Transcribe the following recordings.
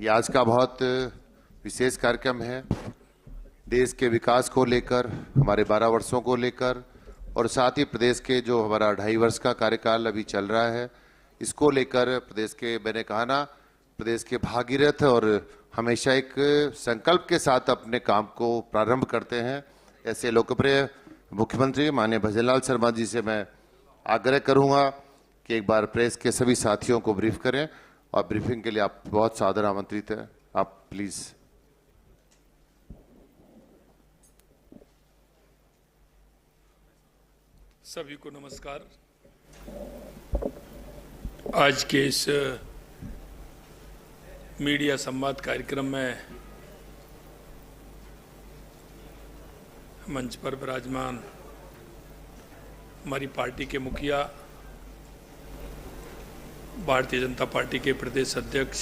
ये आज का बहुत विशेष कार्यक्रम है। देश के विकास को लेकर, हमारे 12 वर्षों को लेकर और साथ ही प्रदेश के जो हमारा 2.5 वर्ष का कार्यकाल अभी चल रहा है, इसको लेकर प्रदेश के, मैंने कहा ना, प्रदेश के भागीरथ और हमेशा एक संकल्प के साथ अपने काम को प्रारंभ करते हैं। ऐसे लोकप्रिय मुख्यमंत्री माननीय भजनलाल शर्मा जी से मैं आग्रह करूंगा कि एक बार प्रेस के सभी साथियों को ब्रीफ करें, और ब्रीफिंग के लिए आप बहुत सादर आमंत्रित हैं। आप प्लीज। सभी को नमस्कार। आज के इस मीडिया संवाद कार्यक्रम में मंच पर विराजमान हमारी पार्टी के मुखिया, भारतीय जनता पार्टी के प्रदेश अध्यक्ष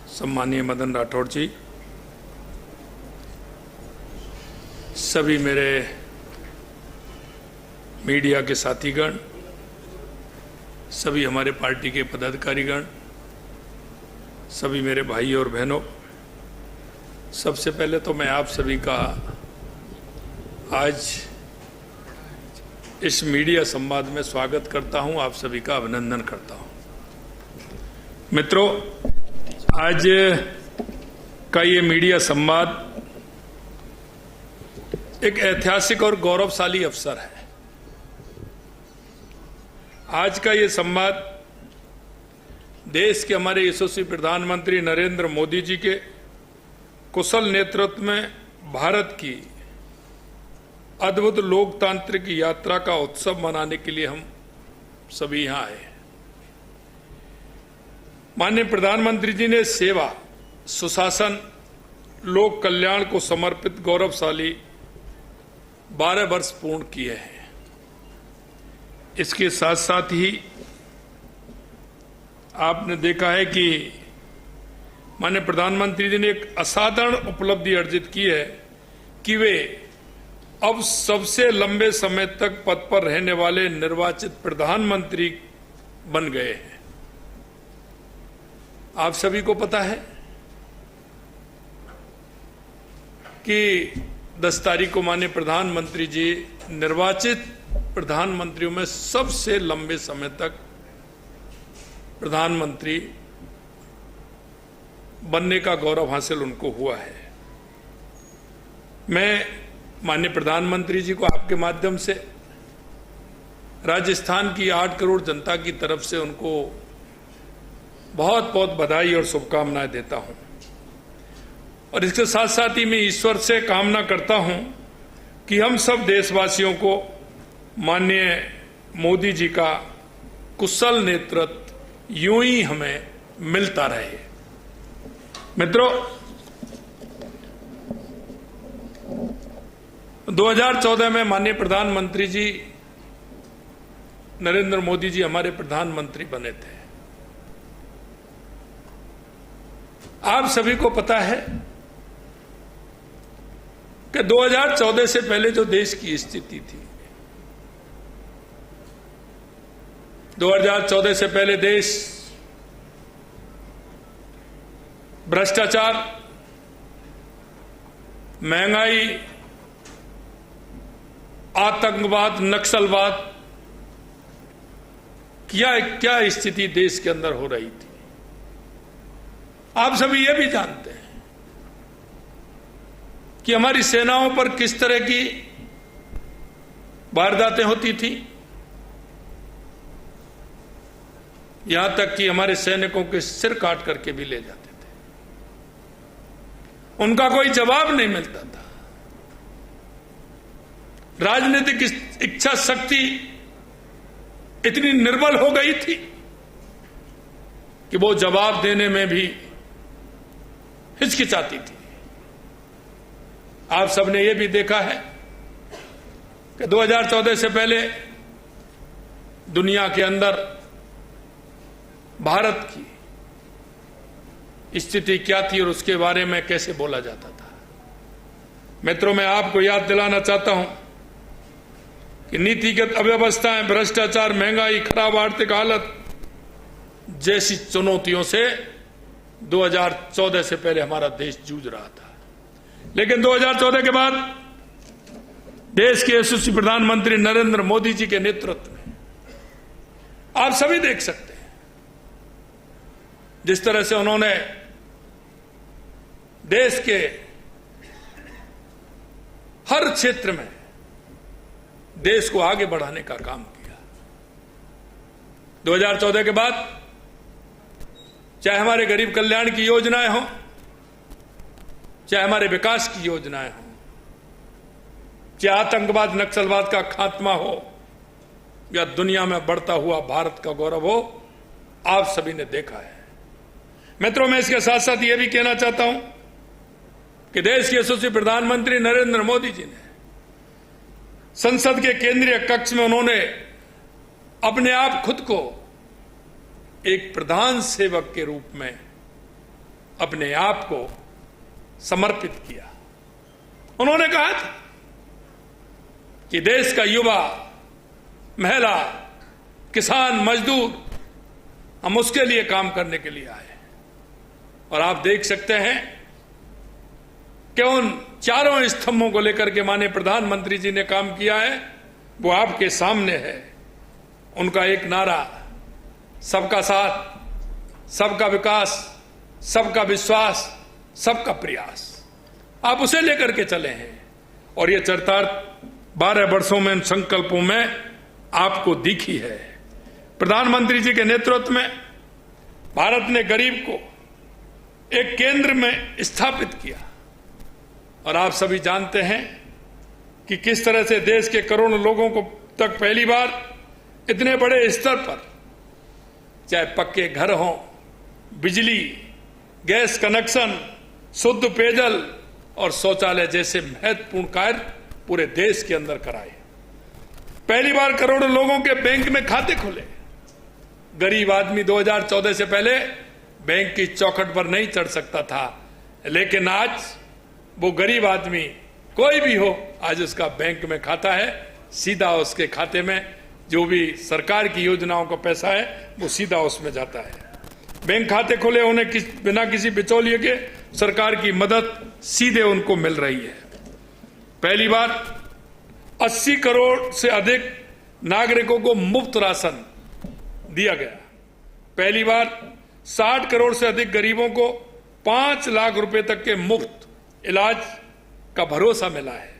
सम्मानीय मदन राठौड़ जी, सभी मेरे मीडिया के साथीगण, सभी हमारे पार्टी के पदाधिकारीगण, सभी मेरे भाई और बहनों, सबसे पहले तो मैं आप सभी का आज इस मीडिया संवाद में स्वागत करता हूं, आप सभी का अभिनंदन करता हूं। मित्रों, आज का ये मीडिया संवाद एक ऐतिहासिक और गौरवशाली अवसर है। आज का ये संवाद देश के हमारे यशस्वी प्रधानमंत्री नरेंद्र मोदी जी के कुशल नेतृत्व में भारत की अद्भुत लोकतांत्रिक यात्रा का उत्सव मनाने के लिए हम सभी यहां आए। माननीय प्रधानमंत्री जी ने सेवा, सुशासन, लोक कल्याण को समर्पित गौरवशाली 12 वर्ष पूर्ण किए हैं। इसके साथ साथ ही आपने देखा है कि माननीय प्रधानमंत्री जी ने एक असाधारण उपलब्धि अर्जित की है कि वे अब सबसे लंबे समय तक पद पर रहने वाले निर्वाचित प्रधानमंत्री बन गए हैं। आप सभी को पता है कि 10 तारीख को माननीय प्रधानमंत्री जी निर्वाचित प्रधानमंत्रियों में सबसे लंबे समय तक प्रधानमंत्री बनने का गौरव हासिल उनको हुआ है। मैं माननीय प्रधानमंत्री जी को आपके माध्यम से राजस्थान की 8 करोड़ जनता की तरफ से उनको बहुत बहुत बधाई और शुभकामनाएं देता हूं। और इसके साथ साथ ही मैं ईश्वर से कामना करता हूं कि हम सब देशवासियों को माननीय मोदी जी का कुशल नेतृत्व यूं ही हमें मिलता रहे। मित्रों, 2014 में माननीय प्रधानमंत्री जी नरेंद्र मोदी जी हमारे प्रधानमंत्री बने थे। आप सभी को पता है कि 2014 से पहले जो देश की स्थिति थी, 2014 से पहले देश भ्रष्टाचार, महंगाई, आतंकवाद, नक्सलवाद, क्या स्थिति देश के अंदर हो रही थी। आप सभी ये भी जानते हैं कि हमारी सेनाओं पर किस तरह की वारदातें होती थी, यहां तक कि हमारे सैनिकों के सिर काट करके भी ले जाते थे। उनका कोई जवाब नहीं मिलता था। राजनीतिक इच्छा शक्ति इतनी निर्बल हो गई थी कि वो जवाब देने में भी हिचकिचाती थी। आप सबने ये भी देखा है कि 2014 से पहले दुनिया के अंदर भारत की स्थिति क्या थी और उसके बारे में कैसे बोला जाता था। मित्रों, मैं आपको याद दिलाना चाहता हूं कि नीतिगत अव्यवस्थाएं, भ्रष्टाचार, महंगाई, खराब आर्थिक हालत जैसी चुनौतियों से 2014 से पहले हमारा देश जूझ रहा था। लेकिन 2014 के बाद देश के यशस्वी प्रधानमंत्री नरेंद्र मोदी जी के नेतृत्व में आप सभी देख सकते हैं जिस तरह से उन्होंने देश के हर क्षेत्र में देश को आगे बढ़ाने का काम किया। 2014 के बाद चाहे हमारे गरीब कल्याण की योजनाएं हों, चाहे हमारे विकास की योजनाएं हों, चाहे आतंकवाद नक्सलवाद का खात्मा हो या दुनिया में बढ़ता हुआ भारत का गौरव हो, आप सभी ने देखा है। मित्रों, मैं इसके साथ साथ यह भी कहना चाहता हूं कि देश के यशस्वी प्रधानमंत्री नरेंद्र मोदी जी ने संसद के केंद्रीय कक्ष में उन्होंने अपने आप खुद को एक प्रधान सेवक के रूप में अपने आप को समर्पित किया। उन्होंने कहा था कि देश का युवा, महिला, किसान, मजदूर, हम उसके लिए काम करने के लिए आए। और आप देख सकते हैं कि उन चारों स्तंभों को लेकर के माननीय प्रधानमंत्री जी ने काम किया है, वो आपके सामने है। उनका एक नारा, सबका साथ, सबका विकास, सबका विश्वास, सबका प्रयास, आप उसे लेकर के चले हैं। और ये चरितार्थ 12 वर्षों में इन संकल्पों में आपको दिखी है। प्रधानमंत्री जी के नेतृत्व में भारत ने गरीब को एक केंद्र में स्थापित किया। और आप सभी जानते हैं कि किस तरह से देश के करोड़ों लोगों को तक पहली बार इतने बड़े स्तर पर, चाहे पक्के घर हों, बिजली, गैस कनेक्शन, शुद्ध पेयजल और शौचालय जैसे महत्वपूर्ण कार्य पूरे देश के अंदर कराए। पहली बार करोड़ों लोगों के बैंक में खाते खुले। गरीब आदमी 2014 से पहले बैंक की चौखट पर नहीं चढ़ सकता था, लेकिन आज वो गरीब आदमी कोई भी हो, आज उसका बैंक में खाता है। सीधा उसके खाते में जो भी सरकार की योजनाओं का पैसा है वो सीधा उसमें जाता है। बैंक खाते खुले होने बिना किसी बिचौलिए के सरकार की मदद सीधे उनको मिल रही है। पहली बार 80 करोड़ से अधिक नागरिकों को मुफ्त राशन दिया गया। पहली बार 60 करोड़ से अधिक गरीबों को 5 लाख रुपए तक के मुफ्त इलाज का भरोसा मिला है।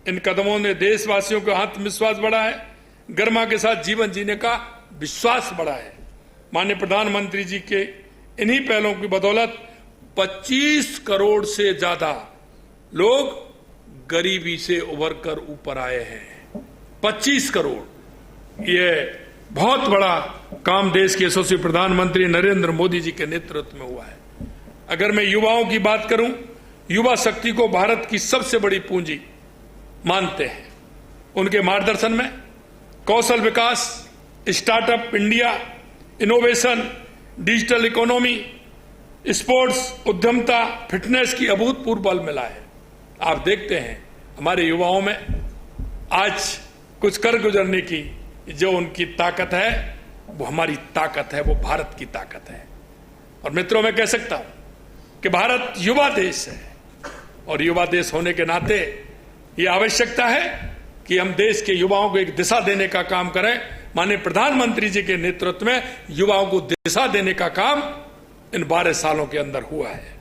इन कदमों ने देशवासियों का आत्मविश्वास बढ़ा है, गरिमा के साथ जीवन जीने का विश्वास बढ़ा है। माननीय प्रधानमंत्री जी के इन्हीं पहलों की बदौलत 25 करोड़ से ज्यादा लोग गरीबी से उभर कर ऊपर आए हैं। 25 करोड़, ये बहुत बड़ा काम देश के यशस्वी प्रधानमंत्री नरेंद्र मोदी जी के नेतृत्व में हुआ है। अगर मैं युवाओं की बात करूं, युवा शक्ति को भारत की सबसे बड़ी पूंजी मानते हैं। उनके मार्गदर्शन में कौशल विकास, startup India, innovation, digital economy, sports, उद्यमता, फिटनेस की अभूतपूर्व बल मिला है। आप देखते हैं हमारे युवाओं में आज कुछ कर गुजरने की जो उनकी ताकत है, वो हमारी ताकत है, वो भारत की ताकत है। और मित्रों, मैं कह सकता हूं कि भारत युवा देश है, और युवा देश होने के नाते ये आवश्यकता है कि हम देश के युवाओं को एक दिशा देने का काम करें। माननीय प्रधानमंत्री जी के नेतृत्व में युवाओं को दिशा देने का काम इन 12 सालों के अंदर हुआ है।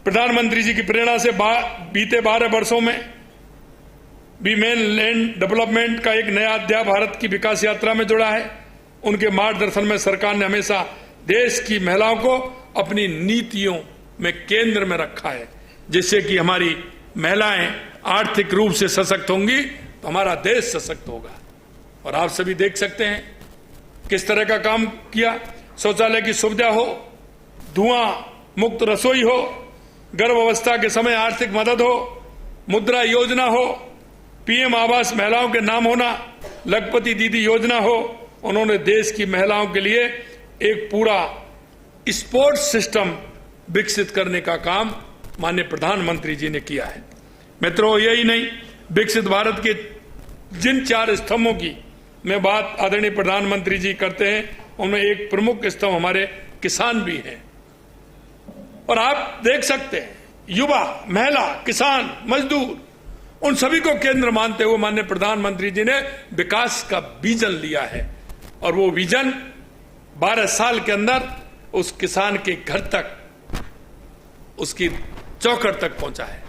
प्रधानमंत्री जी की प्रेरणा से बीते 12 वर्षों में वीमेन लैंड डेवलपमेंट का एक नया अध्याय भारत की विकास यात्रा में जुड़ा है। उनके मार्गदर्शन में सरकार ने हमेशा देश की महिलाओं को अपनी नीतियों में केंद्र में रखा है, जिससे कि हमारी महिलाएं आर्थिक रूप से सशक्त होंगी तो हमारा देश सशक्त होगा। और आप सभी देख सकते हैं किस तरह का काम किया। शौचालय की सुविधा हो, धुआं मुक्त रसोई हो, गर्भावस्था के समय आर्थिक मदद हो, मुद्रा योजना हो, पीएम आवास महिलाओं के नाम होना, लखपति दीदी योजना हो। उन्होंने देश की महिलाओं के लिए एक पूरा स्पोर्ट्स सिस्टम विकसित करने का काम माननीय प्रधानमंत्री जी ने किया है। मित्रों, यही नहीं, विकसित भारत के जिन 4 स्तंभों की मैं बात आदरणीय प्रधानमंत्री जी करते हैं, उनमें एक प्रमुख स्तंभ हमारे किसान भी हैं। और आप देख सकते हैं युवा, महिला, किसान, मजदूर, उन सभी को केंद्र मानते हुए माननीय प्रधानमंत्री जी ने विकास का विजन लिया है और वो विजन 12 साल के अंदर उस किसान के घर तक, उसकी चौखट तक पहुंचा है।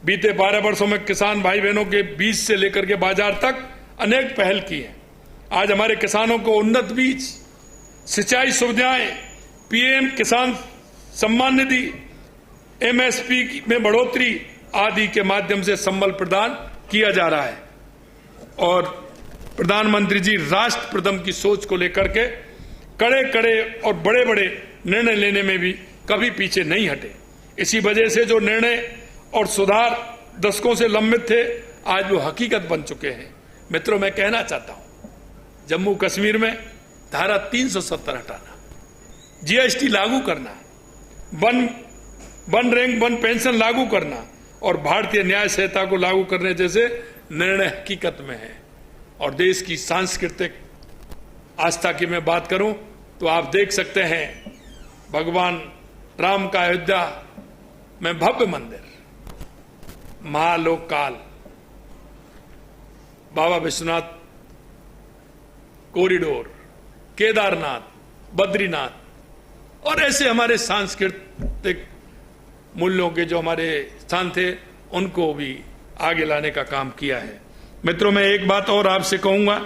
बीते 12 वर्षों में किसान भाई बहनों के बीज से लेकर के बाजार तक अनेक पहल की है। आज हमारे किसानों को उन्नत बीज, सिंचाई सुविधाएं, पीएम किसान सम्मान निधि, एमएसपी में बढ़ोतरी आदि के माध्यम से संबल प्रदान किया जा रहा है। और प्रधानमंत्री जी राष्ट्र प्रथम की सोच को लेकर के कड़े कड़े और बड़े बड़े निर्णय लेने में भी कभी पीछे नहीं हटे। इसी वजह से जो निर्णय और सुधार दशकों से लंबित थे, आज वो हकीकत बन चुके हैं। मित्रों, मैं कहना चाहता हूं, जम्मू कश्मीर में धारा 370 हटाना, जीएसटी लागू करना, वन रैंक वन पेंशन लागू करना और भारतीय न्याय संहिता को लागू करने जैसे निर्णय हकीकत में है। और देश की सांस्कृतिक आस्था की मैं बात करूं तो आप देख सकते हैं भगवान राम का अयोध्या में भव्य मंदिर, महालोकपाल, बाबा विश्वनाथ कॉरिडोर, केदारनाथ, बद्रीनाथ और ऐसे हमारे सांस्कृतिक मूल्यों के जो हमारे स्थान थे उनको भी आगे लाने का काम किया है। मित्रों, मैं एक बात और आपसे कहूंगा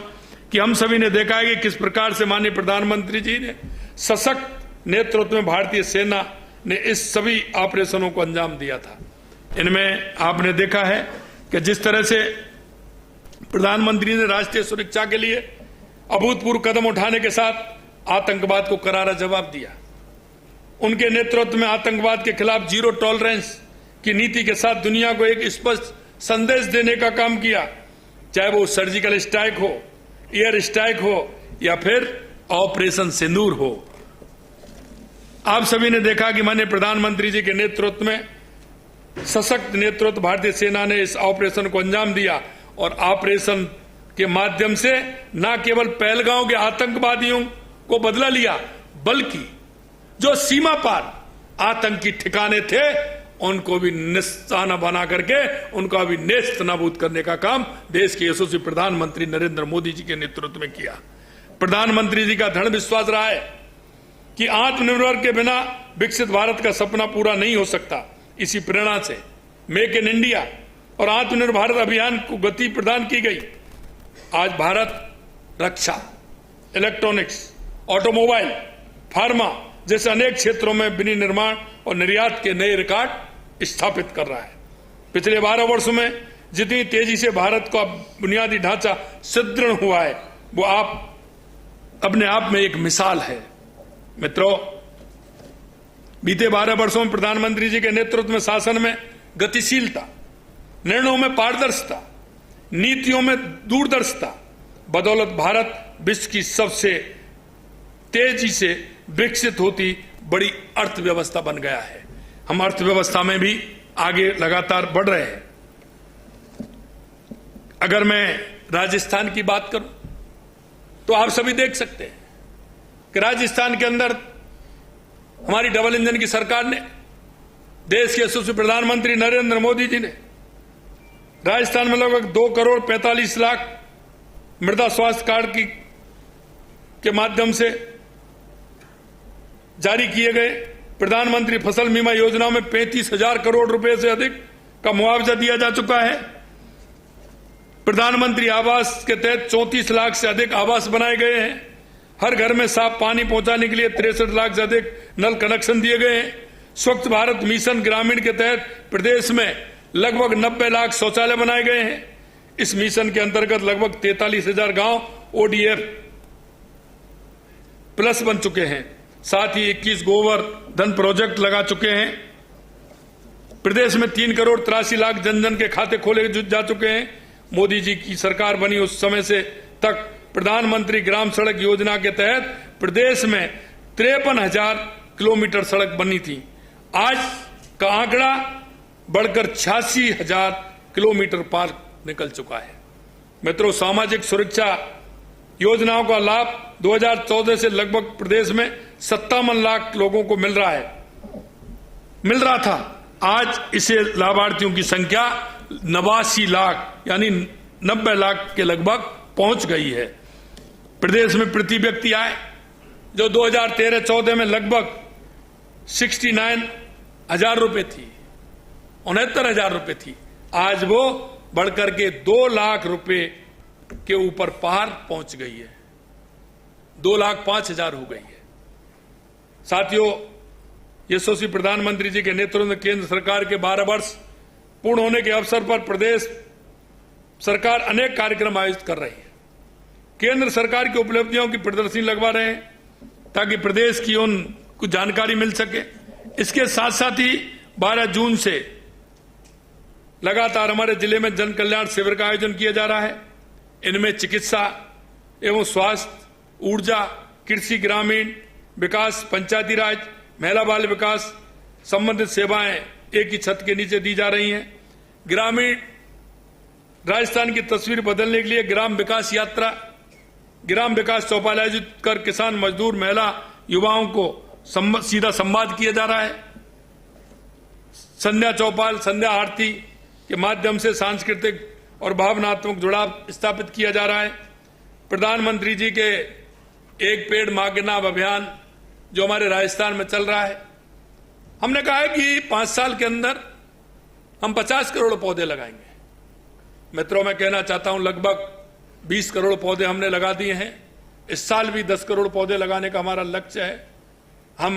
कि हम सभी ने देखा है कि किस प्रकार से माननीय प्रधानमंत्री जी ने सशक्त नेतृत्व में भारतीय सेना ने इस सभी ऑपरेशनों को अंजाम दिया था। इनमें आपने देखा है कि जिस तरह से प्रधानमंत्री ने राष्ट्रीय सुरक्षा के लिए अभूतपूर्व कदम उठाने के साथ आतंकवाद को करारा जवाब दिया। उनके नेतृत्व में आतंकवाद के खिलाफ जीरो टॉलरेंस की नीति के साथ दुनिया को एक स्पष्ट संदेश देने का काम किया, चाहे वो सर्जिकल स्ट्राइक हो, एयर स्ट्राइक हो या फिर ऑपरेशन सिंदूर हो। आप सभी ने देखा कि माननीय प्रधानमंत्री जी के नेतृत्व में सशक्त नेतृत्व भारतीय सेना ने इस ऑपरेशन को अंजाम दिया और ऑपरेशन के माध्यम से न केवल पहलगांव के आतंकवादियों को बदला लिया, बल्कि जो सीमा पार आतंकी ठिकाने थे उनको भी निशाना बना करके उनका भी नेस्त नाबूद करने का काम देश के यशस्वी प्रधानमंत्री नरेंद्र मोदी जी के नेतृत्व में किया। प्रधानमंत्री जी का दृढ़ विश्वास रहा है कि आत्मनिर्भर के बिना विकसित भारत का सपना पूरा नहीं हो सकता। इसी प्रेरणा से मेक इन इंडिया और आत्मनिर्भर भारत अभियान को गति प्रदान की गई। आज भारत रक्षा, इलेक्ट्रॉनिक्स, ऑटोमोबाइल, फार्मा जैसे अनेक क्षेत्रों में विनिर्माण और निर्यात के नए रिकॉर्ड स्थापित कर रहा है। पिछले 12 वर्षों में जितनी तेजी से भारत का बुनियादी ढांचा सुदृढ़ हुआ है, वो आप अपने आप में एक मिसाल है। मित्रों, बीते 12 वर्षों में प्रधानमंत्री जी के नेतृत्व में शासन में गतिशीलता, निर्णयों में पारदर्शिता, नीतियों में दूरदर्शिता बदौलत भारत विश्व की सबसे तेजी से विकसित होती बड़ी अर्थव्यवस्था बन गया है। हम अर्थव्यवस्था में भी आगे लगातार बढ़ रहे हैं। अगर मैं राजस्थान की बात करूं तो आप सभी देख सकते हैं कि राजस्थान के अंदर हमारी डबल इंजन की सरकार ने, देश के यशस्वी प्रधानमंत्री नरेंद्र मोदी जी ने राजस्थान में लगभग 2,45,00,000 मृदा स्वास्थ्य कार्ड के माध्यम से जारी किए गए। प्रधानमंत्री फसल बीमा योजना में 35,000 करोड़ रुपए से अधिक का मुआवजा दिया जा चुका है। प्रधानमंत्री आवास के तहत 34 लाख से अधिक आवास बनाए गए हैं। हर घर में साफ पानी पहुंचाने के लिए 63 लाख से अधिक नल कनेक्शन दिए गए हैं। स्वच्छ भारत मिशन ग्रामीण के तहत प्रदेश में लगभग 90 लाख शौचालय बनाए गए हैं। इस मिशन के अंतर्गत लगभग 43,000 गांव ओडीएफ प्लस बन चुके हैं। साथ ही 21 गोबर धन प्रोजेक्ट लगा चुके हैं। प्रदेश में 3,83,00,000 जन जन के खाते खोले जा चुके हैं। मोदी जी की सरकार बनी उस समय से तक प्रधानमंत्री ग्राम सड़क योजना के तहत प्रदेश में 53,000 किलोमीटर सड़क बनी थी। आज का आंकड़ा बढ़कर 86,000 किलोमीटर पार निकल चुका है। मित्रों, सामाजिक सुरक्षा योजनाओं का लाभ 2014 से लगभग प्रदेश में 57 लाख लोगों को मिल रहा था। आज इसे लाभार्थियों की संख्या 89 लाख यानी 90 लाख के लगभग पहुंच गई है। प्रदेश में प्रति व्यक्ति आय जो 2013-14 में लगभग 69,000 रुपए थी, 69,000 रुपए थी, आज वो बढ़कर के 2 लाख रुपए के ऊपर पार पहुंच गई है, 2,05,000 हो गई है। साथियों, यशस्वी प्रधानमंत्री जी के नेतृत्व में केंद्र सरकार के 12 वर्ष पूर्ण होने के अवसर पर प्रदेश सरकार अनेक कार्यक्रम आयोजित कर रही है। केंद्र सरकार की उपलब्धियों की प्रदर्शनी लगवा रहे हैं ताकि प्रदेश की उनको जानकारी मिल सके। इसके साथ साथ ही 12 जून से लगातार हमारे जिले में जन कल्याण शिविर का आयोजन किया जा रहा है। इनमें चिकित्सा एवं स्वास्थ्य, ऊर्जा, कृषि, ग्रामीण विकास, पंचायती राज, महिला बाल विकास संबंधित सेवाएं एक ही छत के नीचे दी जा रही हैं। ग्रामीण राजस्थान की तस्वीर बदलने के लिए ग्राम विकास यात्रा, ग्राम विकास चौपाल आयोजित कर किसान, मजदूर, महिला, युवाओं को सीधा संवाद किया जा रहा है। संध्या चौपाल, संध्या आरती के माध्यम से सांस्कृतिक और भावनात्मक जुड़ाव स्थापित किया जा रहा है। प्रधानमंत्री जी के एक पेड़ मां के नाम अभियान जो हमारे राजस्थान में चल रहा है, हमने कहा है कि 5 साल के अंदर हम 50 करोड़ पौधे लगाएंगे। मित्रों, मैं कहना चाहता हूं लगभग 20 करोड़ पौधे हमने लगा दिए हैं। इस साल भी 10 करोड़ पौधे लगाने का हमारा लक्ष्य है। हम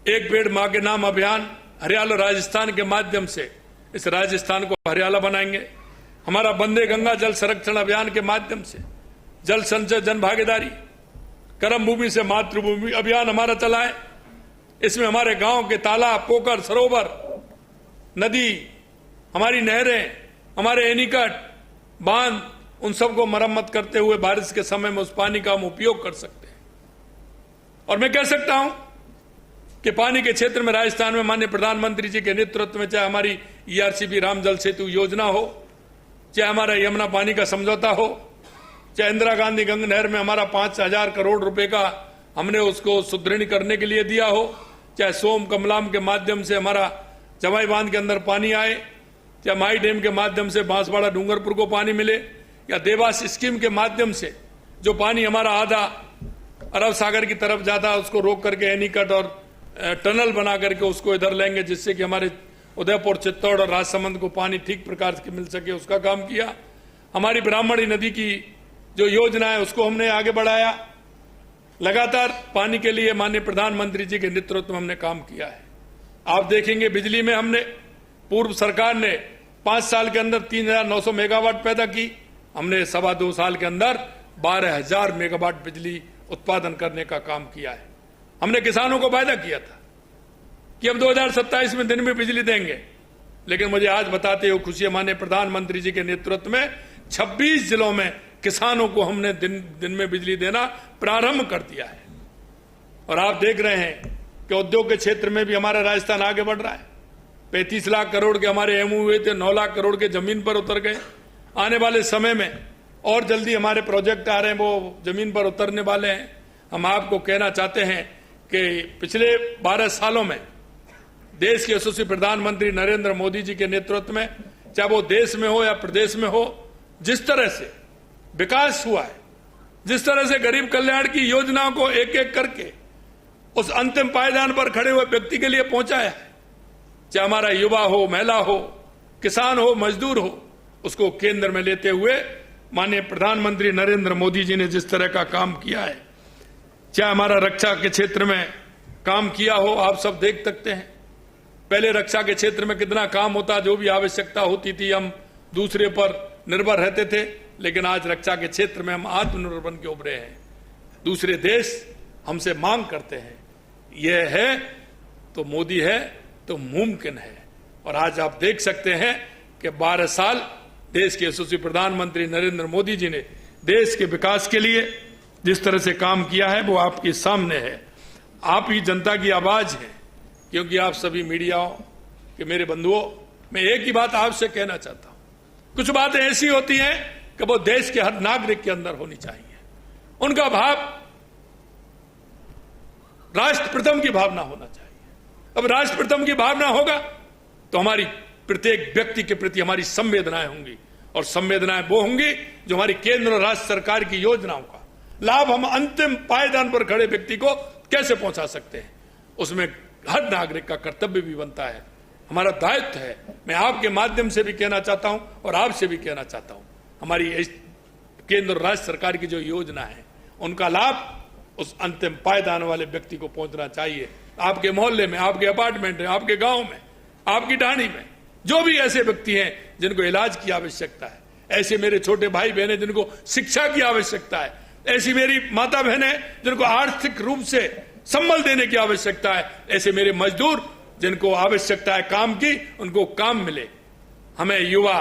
एक पेड़ मां के नाम अभियान हरियाला राजस्थान के माध्यम से इस राजस्थान को हरियाला बनाएंगे। हमारा वंदे गंगा जल संरक्षण अभियान के माध्यम से जल संचय, जन भागीदारी, कर्म भूमि से मातृभूमि अभियान हमारा चला है। इसमें हमारे गांव के तालाब, पोखर, सरोवर, नदी, हमारी नहरें, हमारे एनीकट, बांध, उन सबको मरम्मत करते हुए बारिश के समय में उस पानी का हम उपयोग कर सकते हैं। और मैं कह सकता हूं कि पानी के क्षेत्र में राजस्थान में माननीय प्रधानमंत्री जी के नेतृत्व में चाहे हमारी ERCP राम जल सेतु योजना हो, चाहे हमारा यमुना पानी का समझौता हो, चाहे इंदिरा गांधी गंगा नहर में हमारा 5,000 करोड़ रुपए का हमने उसको सुदृढ़ करने के लिए दिया हो, चाहे सोम कमलाम के माध्यम से हमारा जमाई बांध के अंदर पानी आए, चाहे माई डैम के माध्यम से बांसवाड़ा डूंगरपुर को पानी मिले, या देवास स्कीम के माध्यम से जो पानी हमारा आधा अरब सागर की तरफ जाता है उसको रोक करके एनीकट और टनल बना करके उसको इधर लेंगे, जिससे कि हमारे उदयपुर, चित्तौड़ और राजसमंद को पानी ठीक प्रकार से मिल सके, उसका काम किया। हमारी ब्राह्मणी नदी की जो योजना है उसको हमने आगे बढ़ाया। लगातार पानी के लिए माननीय प्रधानमंत्री जी के नेतृत्व में हमने काम किया है। आप देखेंगे बिजली में हमने, पूर्व सरकार ने 5 साल के अंदर 3,900 मेगावाट पैदा की, हमने 2.25 साल के अंदर 12,000 मेगावाट बिजली उत्पादन करने का काम किया है। हमने किसानों को वायदा किया था कि हम 2027 में दिन में बिजली देंगे, लेकिन मुझे आज बताते हुए खुशी है, माननीय प्रधानमंत्री जी के नेतृत्व में 26 जिलों में किसानों को हमने दिन में बिजली देना प्रारंभ कर दिया है। और आप देख रहे हैं कि उद्योग के क्षेत्र में भी हमारा राजस्थान आगे बढ़ रहा है। 35 लाख करोड़ के हमारे MOU हुए थे, 9 लाख करोड़ के जमीन पर उतर गए। आने वाले समय में और जल्दी हमारे प्रोजेक्ट आ रहे हैं, वो जमीन पर उतरने वाले हैं। हम आपको कहना चाहते हैं कि पिछले 12 सालों में देश के यशस्वी प्रधानमंत्री नरेंद्र मोदी जी के नेतृत्व में, चाहे वो देश में हो या प्रदेश में हो, जिस तरह से विकास हुआ है, जिस तरह से गरीब कल्याण की योजनाओं को एक एक करके उस अंतिम पायदान पर खड़े हुए व्यक्ति के लिए पहुंचाया है, चाहे हमारा युवा हो, महिला हो, किसान हो, मजदूर हो, उसको केंद्र में लेते हुए माननीय प्रधानमंत्री नरेंद्र मोदी जी ने जिस तरह का काम किया है, चाहे हमारा रक्षा के क्षेत्र में काम किया हो, आप सब देख सकते हैं। पहले रक्षा के क्षेत्र में कितना काम होता, जो भी आवश्यकता होती थी हम दूसरे पर निर्भर रहते थे, लेकिन आज रक्षा के क्षेत्र में हम आत्मनिर्भर बन के उभरे हैं। दूसरे देश हमसे मांग करते हैं, यह है तो मोदी है तो मुमकिन है। और आज आप देख सकते हैं कि 12 साल देश के यशस्वी प्रधानमंत्री नरेंद्र मोदी जी ने देश के विकास के लिए जिस तरह से काम किया है वो आपके सामने है। आप ही जनता की आवाज है, क्योंकि आप सभी मीडिया के मेरे बंधुओं, मैं एक ही बात आपसे कहना चाहता हूं, कुछ बातें ऐसी होती हैं कि वो देश के हर नागरिक के अंदर होनी चाहिए। उनका भाव राष्ट्र प्रथम की भावना होना चाहिए। अब राष्ट्र प्रथम की भावना होगा तो हमारी प्रत्येक व्यक्ति के प्रति हमारी संवेदनाएं होंगी, और संवेदनाएं वो होंगी जो हमारी केंद्र और राज्य सरकार की योजनाओं का लाभ हम अंतिम पायदान पर खड़े व्यक्ति को कैसे पहुंचा सकते हैं। उसमें हर नागरिक का कर्तव्य भी बनता है, हमारा दायित्व है। मैं आपके माध्यम से भी कहना चाहता हूं और आपसे भी कहना चाहता हूं, हमारी केंद्र और राज्य सरकार की जो योजना है उनका लाभ उस अंतिम पायदान वाले व्यक्ति को पहुंचना चाहिए। आपके मोहल्ले में, आपके अपार्टमेंट में, आपके गांव में, आपकी ढाणी में जो भी ऐसे व्यक्ति हैं जिनको इलाज की आवश्यकता है, ऐसे मेरे छोटे भाई बहन हैं जिनको शिक्षा की आवश्यकता है, ऐसी मेरी माता बहन है जिनको आर्थिक रूप से संबल देने की आवश्यकता है, ऐसे मेरे मजदूर जिनको आवश्यकता है काम की, उनको काम मिले। हमें युवा,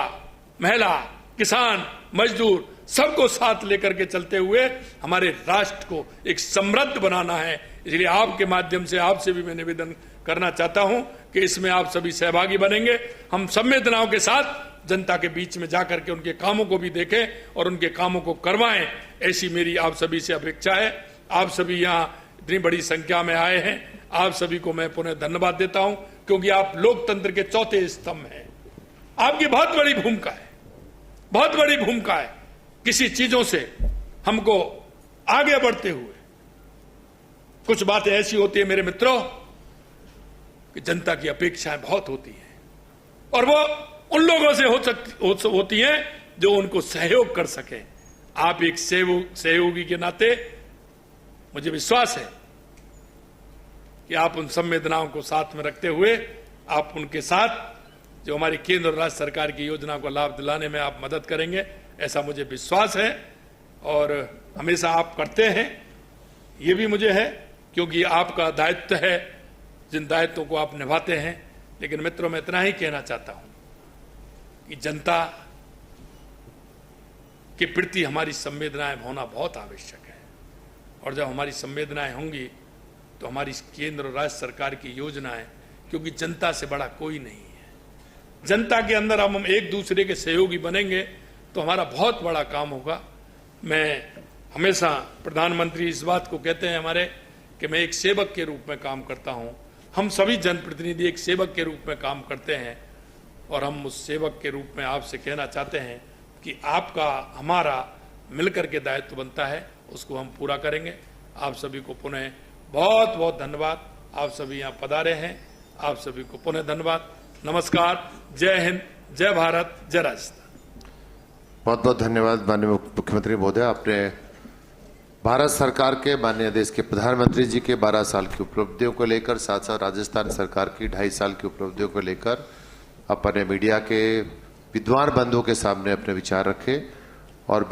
महिला, किसान, मजदूर सबको साथ लेकर के चलते हुए हमारे राष्ट्र को एक समृद्ध बनाना है। इसलिए आपके माध्यम से आपसे भी मैं निवेदन करना चाहता हूं कि इसमें आप सभी सहभागी बनेंगे। हम संवेदनाओं के साथ जनता के बीच में जाकर के उनके कामों को भी देखें और उनके कामों को करवाएं, ऐसी मेरी आप सभी से अपेक्षा है। आप सभी यहाँ इतनी बड़ी संख्या में आए हैं, आप सभी को मैं पुनः धन्यवाद देता हूं, क्योंकि आप लोकतंत्र के चौथे स्तंभ हैं। आपकी बहुत बड़ी भूमिका है, बहुत बड़ी भूमिका है। किसी चीजों से हमको आगे बढ़ते हुए कुछ बातें ऐसी होती है मेरे मित्रों कि जनता की अपेक्षाएं बहुत होती हैं, और वो उन लोगों से होती हैं जो उनको सहयोग कर सके। आप एक सहयोगी के नाते मुझे विश्वास है कि आप उन संवेदनाओं को साथ में रखते हुए आप उनके साथ जो हमारी केंद्र और राज्य सरकार की योजना को लाभ दिलाने में आप मदद करेंगे, ऐसा मुझे विश्वास है। और हमेशा आप करते हैं, ये भी मुझे है, क्योंकि आपका दायित्व है, जिन दायित्वों को आप निभाते हैं। लेकिन मित्रों, मैं इतना ही कहना चाहता हूं कि जनता के प्रति हमारी संवेदनाएं होना बहुत आवश्यक है, और जब हमारी संवेदनाएं होंगी तो हमारी केंद्र और राज्य सरकार की योजनाएं, क्योंकि जनता से बड़ा कोई नहीं है, जनता के अंदर हम एक दूसरे के सहयोगी बनेंगे तो हमारा बहुत बड़ा काम होगा। मैं हमेशा, प्रधानमंत्री इस बात को कहते हैं हमारे कि मैं एक सेवक के रूप में काम करता हूं। हम सभी जनप्रतिनिधि एक सेवक के रूप में काम करते हैं, और हम उस सेवक के रूप में आपसे कहना चाहते हैं कि आपका हमारा मिलकर के दायित्व बनता है, उसको हम पूरा करेंगे। आप सभी को पुनः बहुत बहुत धन्यवाद। आप सभी यहाँ पधारे हैं, आप सभी को पुनः धन्यवाद। नमस्कार, जय हिंद, जय भारत, जय राजस्थान। बहुत बहुत धन्यवाद माननीय मुख्यमंत्री महोदय। आपने भारत सरकार के, माननीय देश के प्रधानमंत्री जी के 12 साल की उपलब्धियों को लेकर, साथ साथ राजस्थान सरकार की 2.5 साल की उपलब्धियों को लेकर अपने मीडिया के विद्वान बंधुओं के सामने अपने विचार रखे। और